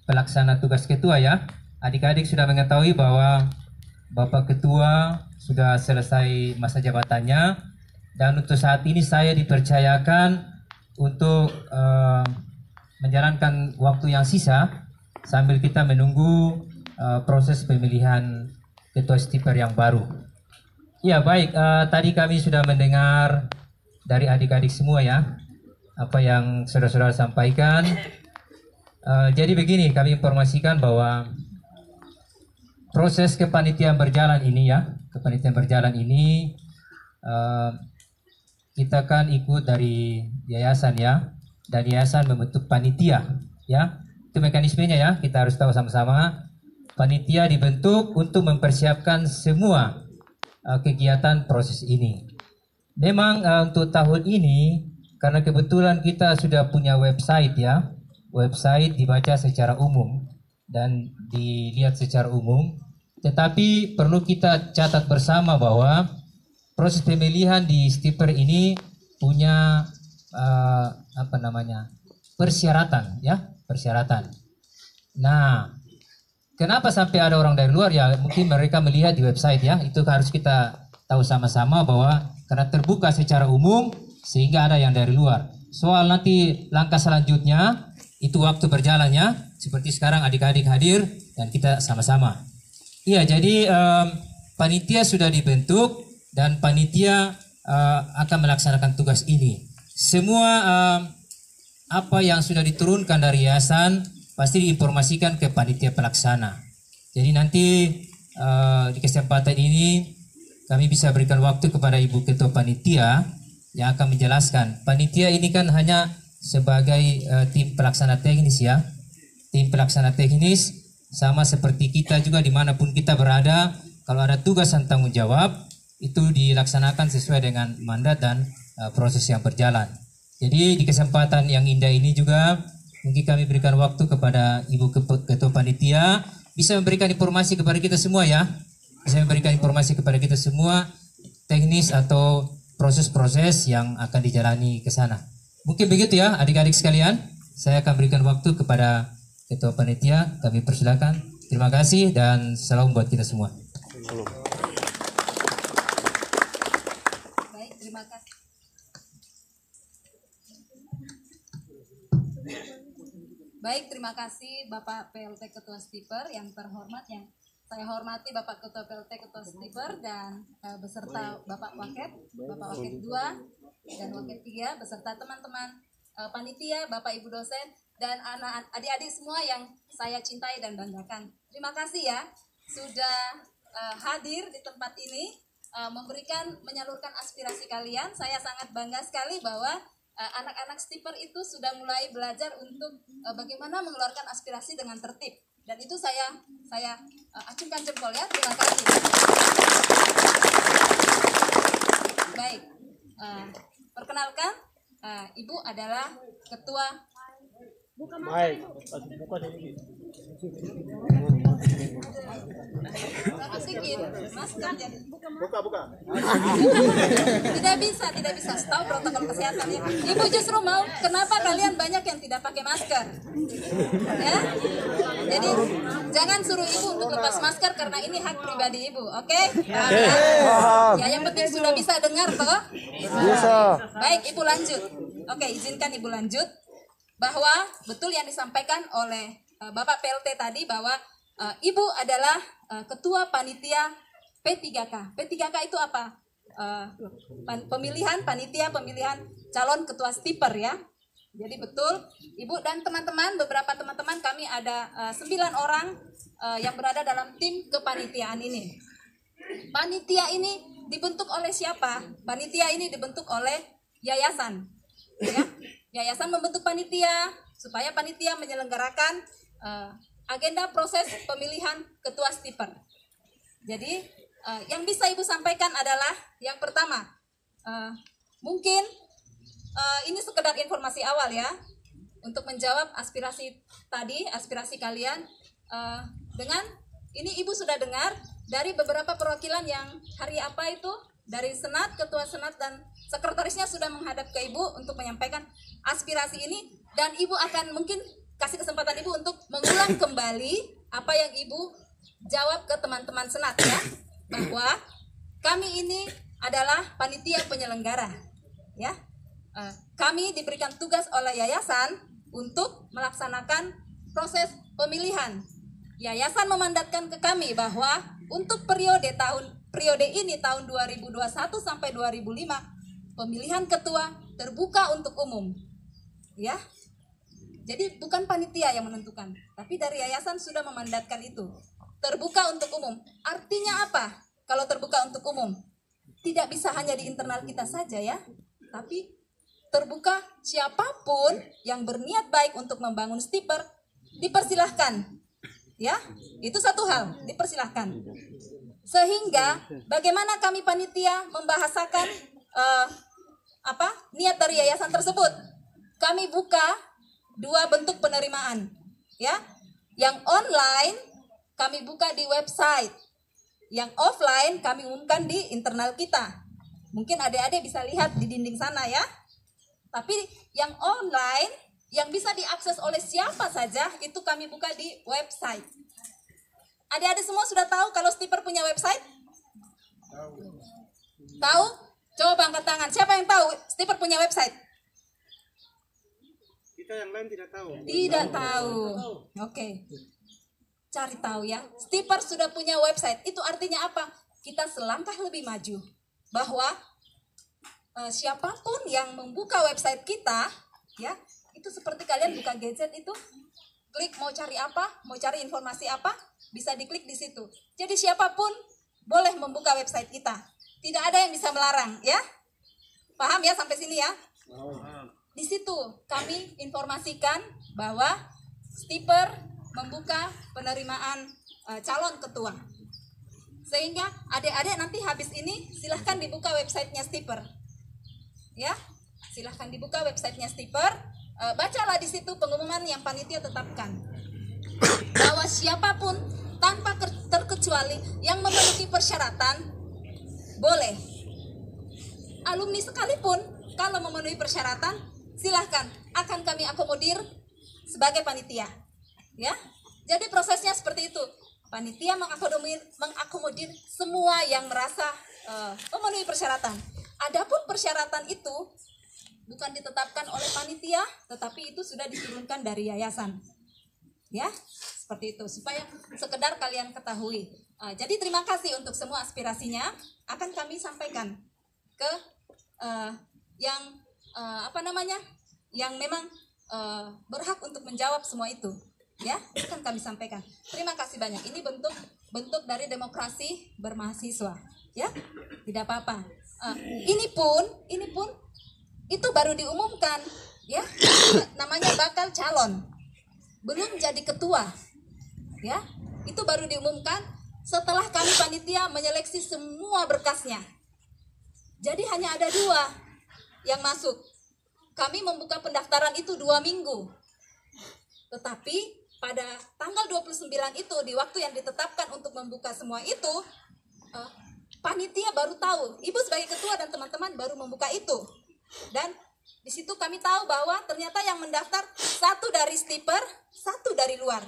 pelaksana tugas ketua ya. Adik-adik sudah mengetahui bahwa Bapak Ketua sudah selesai masa jabatannya, dan untuk saat ini saya dipercayakan untuk menjalankan waktu yang sisa sambil kita menunggu proses pemilihan ketua stiper yang baru. Ya baik, tadi kami sudah mendengar dari adik-adik semua ya apa yang saudara-saudara sampaikan. Jadi begini, kami informasikan bahwa proses kepanitiaan berjalan ini kita kan ikut dari yayasan ya, dan yayasan membentuk panitia ya. Itu mekanismenya ya, kita harus tahu sama-sama. Panitia dibentuk untuk mempersiapkan semua kegiatan proses ini. Memang untuk tahun ini karena kebetulan kita sudah punya website ya, website dibaca secara umum dan dilihat secara umum. Tetapi perlu kita catat bersama bahwa proses pemilihan di stiper ini punya persyaratan ya, persyaratan. Nah, kenapa sampai ada orang dari luar ya? Mungkin mereka melihat di website ya. Itu harus kita tahu sama-sama bahwa karena terbuka secara umum sehingga ada yang dari luar. Soal nanti langkah selanjutnya itu waktu berjalannya. Seperti sekarang adik-adik hadir dan kita sama-sama. Iya, jadi panitia sudah dibentuk dan panitia akan melaksanakan tugas ini. Semua apa yang sudah diturunkan dari yayasan pasti diinformasikan ke panitia pelaksana. Jadi nanti di kesempatan ini kami bisa berikan waktu kepada Ibu Ketua Panitia yang akan menjelaskan. Panitia ini kan hanya sebagai tim pelaksana teknis ya. Tim pelaksana teknis sama seperti kita juga dimanapun kita berada. Kalau ada tugas dan tanggung jawab itu dilaksanakan sesuai dengan mandat dan proses yang berjalan. Jadi di kesempatan yang indah ini juga mungkin kami berikan waktu kepada Ibu Ketua Panitia bisa memberikan informasi kepada kita semua ya. Bisa memberikan informasi kepada kita semua teknis atau proses-proses yang akan dijalani ke sana. Mungkin begitu ya adik-adik sekalian. Saya akan berikan waktu kepada Ketua Panitia. Kami persilakan. Terima kasih dan salam buat kita semua. Baik, terima kasih. Baik, terima kasih Bapak PLT Ketua Stiper yang terhormat, yang saya hormati Bapak Ketua PLT Ketua Stiper dan beserta Bapak Waket 2 dan Waket 3 beserta teman-teman panitia, Bapak Ibu dosen dan adik-adik semua yang saya cintai dan banggakan. Terima kasih ya sudah hadir di tempat ini menyalurkan aspirasi kalian. Saya sangat bangga sekali bahwa anak-anak Stiper itu sudah mulai belajar untuk bagaimana mengeluarkan aspirasi dengan tertib, dan itu saya acungkan jempol ya. Terima kasih. Baik, perkenalkan, Ibu adalah ketua. Baik. Sedikit, masker ya. Buka. Tidak bisa. Tahu protokol kesehatan ya. Ibu justru mau, kenapa kalian banyak yang tidak pakai masker? Ya. Jadi jangan suruh ibu untuk lepas masker karena ini hak pribadi ibu, oke? Ya, yang penting sudah bisa dengar toh? Bisa. Baik, ibu lanjut. Oke, izinkan ibu lanjut bahwa betul yang disampaikan oleh Bapak PLT tadi bahwa Ibu adalah ketua panitia P3K. P3K itu apa? Panitia pemilihan calon ketua Stiper ya. Jadi betul, Ibu dan teman-teman, beberapa teman-teman kami ada 9 orang yang berada dalam tim kepanitiaan ini. Panitia ini dibentuk oleh siapa? Panitia ini dibentuk oleh yayasan. Ya. Yayasan membentuk panitia supaya panitia menyelenggarakan agenda proses pemilihan ketua Stiper. Jadi yang bisa Ibu sampaikan adalah yang pertama, mungkin ini sekedar informasi awal ya untuk menjawab aspirasi tadi, aspirasi kalian. Dengan ini Ibu sudah dengar dari beberapa perwakilan yang hari apa itu dari Senat, Ketua Senat dan Sekretarisnya sudah menghadap ke Ibu untuk menyampaikan aspirasi ini, dan Ibu akan mungkin kasih kesempatan Ibu untuk mengulang kembali apa yang Ibu jawab ke teman-teman Senat ya, bahwa kami ini adalah panitia penyelenggara ya. Kami diberikan tugas oleh yayasan untuk melaksanakan proses pemilihan. Yayasan memandatkan ke kami bahwa untuk periode ini tahun 2021 sampai 2005 pemilihan ketua terbuka untuk umum. Ya. Jadi bukan panitia yang menentukan, tapi dari yayasan sudah memandatkan itu. Terbuka untuk umum. Artinya apa? Kalau terbuka untuk umum, tidak bisa hanya di internal kita saja ya, tapi terbuka siapapun yang berniat baik untuk membangun Stiper dipersilahkan. Ya, itu satu hal, dipersilahkan. Sehingga bagaimana kami panitia membahasakan niat dari yayasan tersebut? Kami buka 2 bentuk penerimaan, ya. Yang online kami buka di website, yang offline kami umumkan di internal kita. Mungkin adik-adik bisa lihat di dinding sana ya. Tapi yang online, yang bisa diakses oleh siapa saja, itu kami buka di website. Adik-adik semua sudah tahu kalau Stiper punya website? Tahu? Coba angkat tangan. Siapa yang tahu Stiper punya website? Kita yang lain tidak tahu. Tidak tahu. Oke. Cari tahu ya. Stiper sudah punya website. Itu artinya apa? Kita selangkah lebih maju. bahwa siapapun yang membuka website kita, ya, itu seperti kalian buka gadget itu, klik mau cari apa, mau cari informasi apa, bisa diklik di situ. Jadi siapapun boleh membuka website kita. Tidak ada yang bisa melarang, ya. Paham ya sampai sini ya? Di situ kami informasikan bahwa Stiper membuka penerimaan calon ketua. Sehingga adik-adik nanti habis ini silahkan dibuka websitenya Stiper. Ya, silahkan dibuka websitenya Stiper. Bacalah di situ pengumuman yang panitia tetapkan. Bahwa siapapun tanpa terkecuali yang memenuhi persyaratan boleh. Alumni sekalipun kalau memenuhi persyaratan silahkan, akan kami akomodir sebagai panitia. Ya, jadi prosesnya seperti itu. Panitia mengakomodir semua yang merasa memenuhi persyaratan. Adapun persyaratan itu bukan ditetapkan oleh panitia, tetapi itu sudah diturunkan dari yayasan. Ya, seperti itu supaya sekedar kalian ketahui. Jadi terima kasih untuk semua aspirasinya, akan kami sampaikan ke yang memang berhak untuk menjawab semua itu. Ya, akan kami sampaikan. Terima kasih banyak. Ini bentuk dari demokrasi bermahasiswa. Ya, tidak apa-apa. Ini pun itu baru diumumkan. Ya, namanya bakal calon, belum jadi ketua. Ya, itu baru diumumkan setelah kami panitia menyeleksi semua berkasnya. Jadi hanya ada 2 yang masuk. Kami membuka pendaftaran itu 2 minggu. Tetapi pada tanggal 29 itu, di waktu yang ditetapkan untuk membuka semua itu, panitia baru tahu. Ibu sebagai ketua dan teman-teman baru membuka itu. Dan di situ kami tahu bahwa ternyata yang mendaftar 1 dari Stiper, 1 dari luar.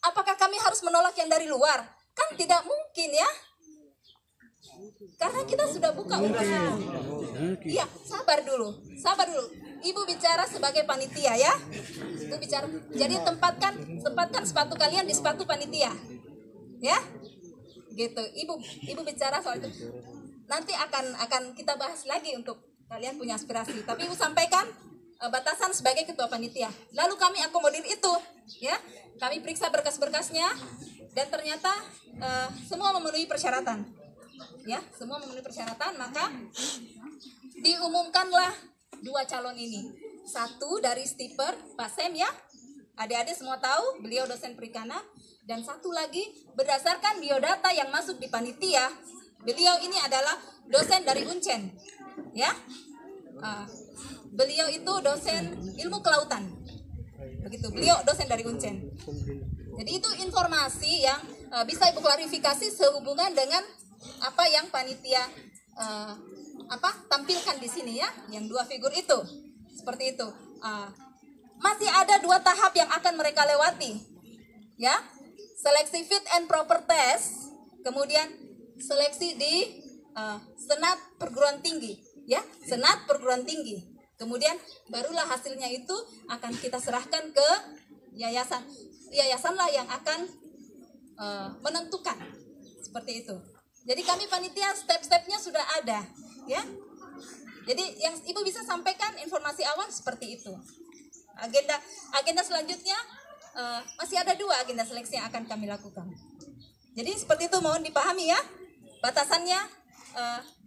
Apakah kami harus menolak yang dari luar? Kan tidak mungkin ya. Karena kita sudah buka untuk iya, sabar dulu. Ibu bicara sebagai panitia ya. Ibu bicara. Jadi tempatkan sepatu kalian di sepatu panitia. Ya. Gitu. Ibu bicara soal itu. Nanti akan kita bahas lagi untuk kalian punya aspirasi. Tapi Ibu sampaikan batasan sebagai ketua panitia. Lalu kami akomodir itu, ya. Kami periksa berkas-berkasnya dan ternyata semua memenuhi persyaratan. Ya, semua memenuhi persyaratan, maka diumumkanlah 2 calon ini. 1 dari Stiper, Pak Sem ya. Adik-adik semua tahu, beliau dosen perikanan. Dan 1 lagi berdasarkan biodata yang masuk di panitia, beliau ini adalah dosen dari Uncen. Ya. Beliau itu dosen ilmu kelautan. Begitu, beliau dosen dari Uncen. Jadi itu informasi yang bisa Ibu klarifikasi sehubungan dengan apa yang panitia tampilkan di sini ya, yang 2 figur itu. Seperti itu. Masih ada 2 tahap yang akan mereka lewati. Ya. Seleksi fit and proper test, kemudian seleksi di Senat Perguruan Tinggi, ya, Senat Perguruan Tinggi. Kemudian barulah hasilnya itu akan kita serahkan ke yayasan. Yayasanlah yang akan menentukan. Seperti itu. Jadi kami panitia step-stepnya sudah ada, ya. Jadi yang Ibu bisa sampaikan informasi awal seperti itu. Agenda selanjutnya masih ada 2 agenda seleksi yang akan kami lakukan. Jadi seperti itu, mohon dipahami ya batasannya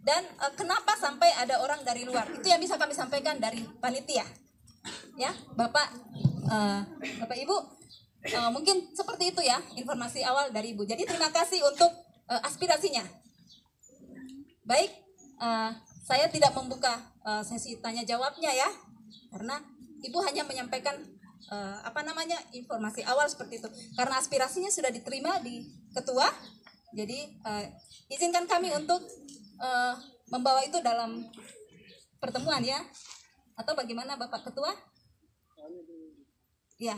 dan kenapa sampai ada orang dari luar. Itu yang bisa kami sampaikan dari panitia. Ya, Bapak Ibu, mungkin seperti itu ya informasi awal dari Ibu. Jadi terima kasih untuk aspirasinya. Baik, saya tidak membuka sesi tanya jawabnya ya, karena Ibu hanya menyampaikan informasi awal seperti itu. Karena aspirasinya sudah diterima di ketua, jadi izinkan kami untuk membawa itu dalam pertemuan ya, atau bagaimana Bapak Ketua? Ya,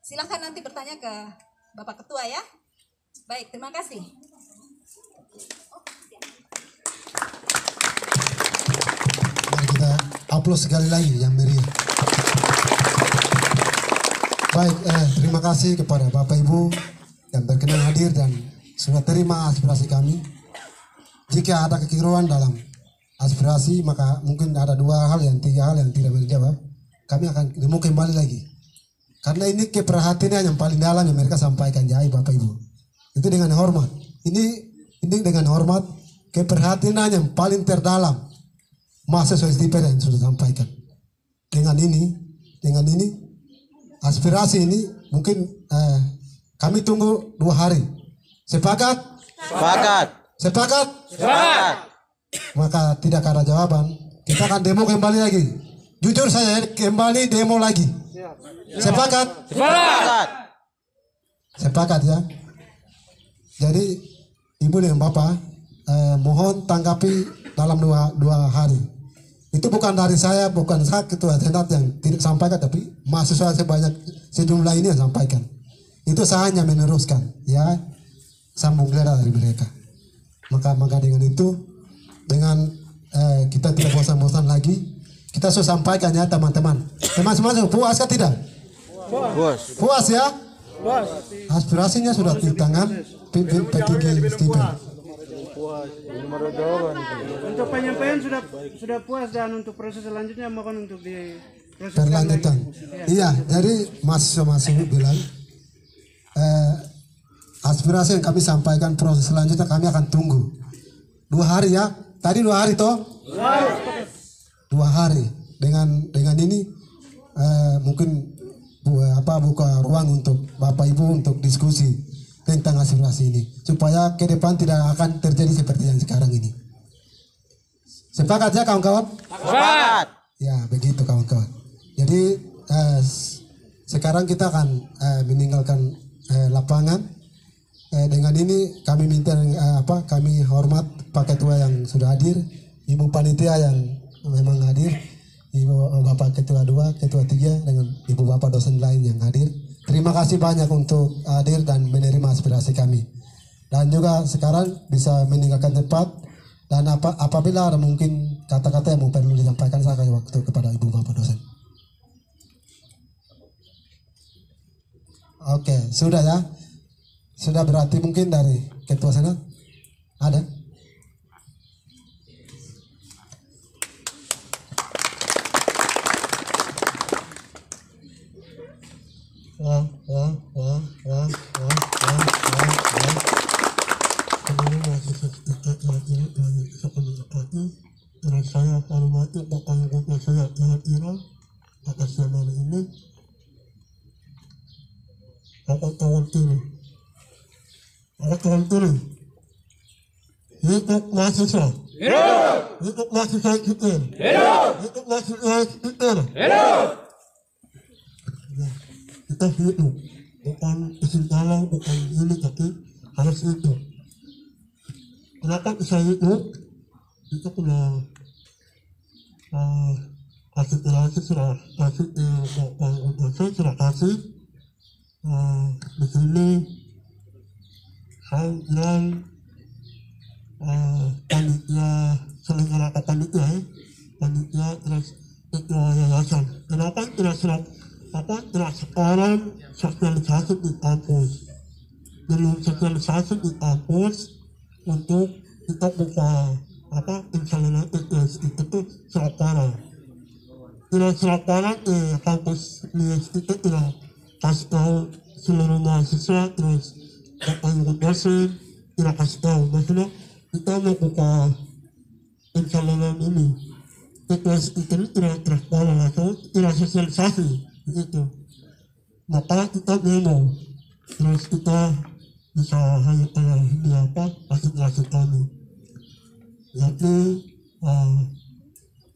silakan nanti bertanya ke Bapak Ketua ya. Baik, terima kasih. Mari kita aplaus sekali lagi yang meriah. Baik, terima kasih kepada Bapak Ibu yang berkenan hadir dan sudah terima aspirasi kami. jika ada kekeliruan dalam aspirasi, maka mungkin ada 3 hal yang tidak dijawab, kami akan demo kembali lagi. Karena ini keperhatian yang paling dalam yang mereka sampaikan, ya Bapak Ibu. Itu dengan hormat. Ini dengan hormat, keperhatian yang paling terdalam mahasiswa STIPER yang sudah sampaikan. Dengan ini aspirasi ini mungkin kami tunggu 2 hari. Sepakat? Sepakat. Sepakat? Sepakat. Maka tidak ada jawaban. Kita akan demo kembali lagi. Jujur saya kembali demo lagi. Sepakat? Sepakat. Sepakat ya. Jadi Ibu dan Bapak mohon tanggapi dalam 2 hari. Itu bukan dari saya, bukan saya ketua senat yang tidak sampaikan, tapi mahasiswa sebanyak sejumlah ini yang sampaikan. Itu saya hanya meneruskan, ya, sambung lidah dari mereka. Maka dengan itu, dengan kita tidak bosan-bosan lagi, kita sudah sampaikan ya teman-teman. Teman-teman puas atau tidak? Puas. Puas ya? Puas. Aspirasinya sudah di tangan petinggi STIPER. Untuk penyampaian sudah puas, dan untuk proses selanjutnya mohon untuk di proses berlanjutan. Iya, jadi mahasiswa bilang aspirasi yang kami sampaikan proses selanjutnya kami akan tunggu 2 hari ya. Tadi 2 hari toh? 2 hari. Dengan ini mungkin buka ruang untuk Bapak Ibu untuk diskusi tentang aspirasi ini, supaya ke depan tidak akan terjadi seperti yang sekarang ini. Sepakat ya kawan-kawan? Sepakat. Ya begitu kawan-kawan. Jadi sekarang kita akan meninggalkan lapangan. Dengan ini kami minta kami hormat Pak Ketua yang sudah hadir, Ibu Panitia yang memang hadir, Ibu Bapak Ketua 2, Ketua 3, dengan Ibu Bapak dosen lain yang hadir. Terima kasih banyak untuk hadir dan menerima aspirasi kami. Dan juga sekarang bisa meninggalkan tempat, dan apabila ada mungkin kata-kata yang perlu disampaikan, saya kasih waktu kepada Ibu Bapak dosen. Oke, sudah ya. Sudah, berarti mungkin dari Ketua Senat ada? Saya hormati Bapak Ibu saya kehadiran atas nama ini. Kawan-kawan hidup mahasiswa, hidup mahasiswa STIPER, hidup mahasiswa STIPER, kita hidup, bukan kesimpulan, bukan ini, tapi harus hidup. Kenapa bisa hidup? Itu pernah aspirasi sudah kasih sudah kasih di sini. Saya bilang panitia selenggara panitia terus ketua yayasan. Kenapa tidak sekarang sosialisasi di kampus? Belum sosialisasi di kampus untuk kita buka misalnya itu Suratara. Tidak Suratara ke kampus itu tidak kasih tahu seluruh mahasiswa, terus Bapak Ibu dosen tidak kasih tahu. Maksudnya kita membuka pencalonan ini, ketua itu tidak transparan atau tidak sosialisasi begitu. Maka kita demo, terus kita bisa hanya ini aspirasi kami. Jadi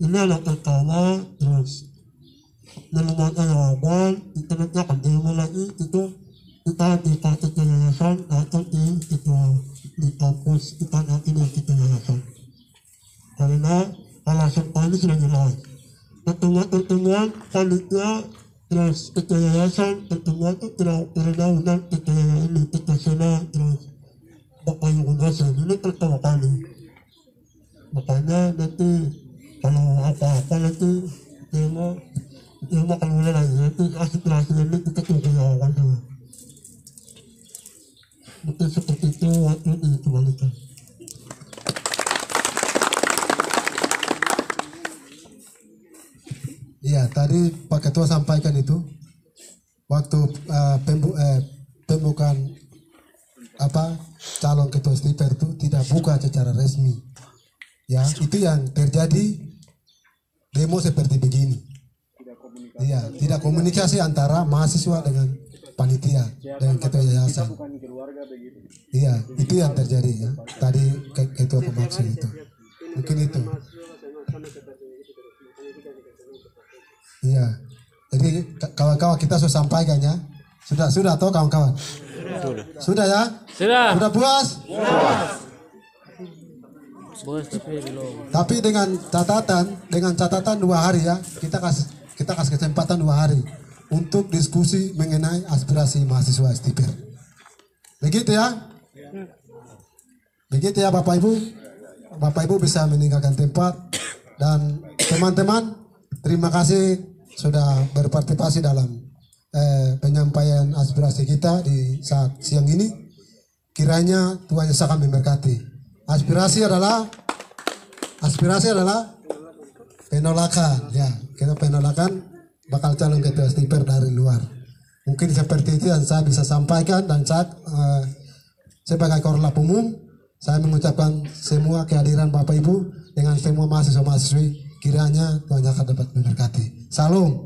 ini adalah pertama, terus menemukan jawaban, kita nanti akan demo lagi, itu kita di praktik yayasan atau di kampus kita nanti di yayasan. Karena alasan kami sudah jelas. Pertemuan panitia terus ketua yayasan, pertemuan itu tidak berundang ketua ini, ketua senat, terus Bapak Ibu dosen. Ini pertama kali. Makanya nanti kalau apa-apa nanti demo akan mulai lagi. Nanti aspirasi ini kita tunggu jawaban dulu. Mungkin seperti itu waktu dikembalikan. Iya, tadi Pak Ketua sampaikan itu waktu pembukaan calon ketua stiper itu tidak buka secara resmi. Ya, itu yang terjadi demo seperti begini. Iya, tidak komunikasi antara mahasiswa dengan panitia dengan ketua yayasan. Iya, itu yang terjadi ya. Tadi ketua pemaksud itu. Mungkin itu. Iya. Jadi kawan-kawan kita sudah sampaikan ya. Sudah atau kawan-kawan? Sudah ya? Sudah puas? Tapi dengan catatan 2 hari ya, kita kasih kesempatan 2 hari untuk diskusi mengenai aspirasi mahasiswa stiper. Begitu ya? Begitu ya Bapak Ibu? Bapak Ibu bisa meninggalkan tempat, dan teman-teman terima kasih sudah berpartisipasi dalam penyampaian aspirasi kita di saat siang ini. Kiranya Tuhan Yesus akan memberkati. Aspirasi adalah penolakan ya. Kita penolakan bakal calon ketua stiper dari luar. Mungkin seperti itu yang saya bisa sampaikan, dan saat sebagai korlap umum saya mengucapkan semua kehadiran Bapak Ibu dengan semua mahasiswa-mahasiswi, kiranya Tuhan akan dapat memberkati. Salam.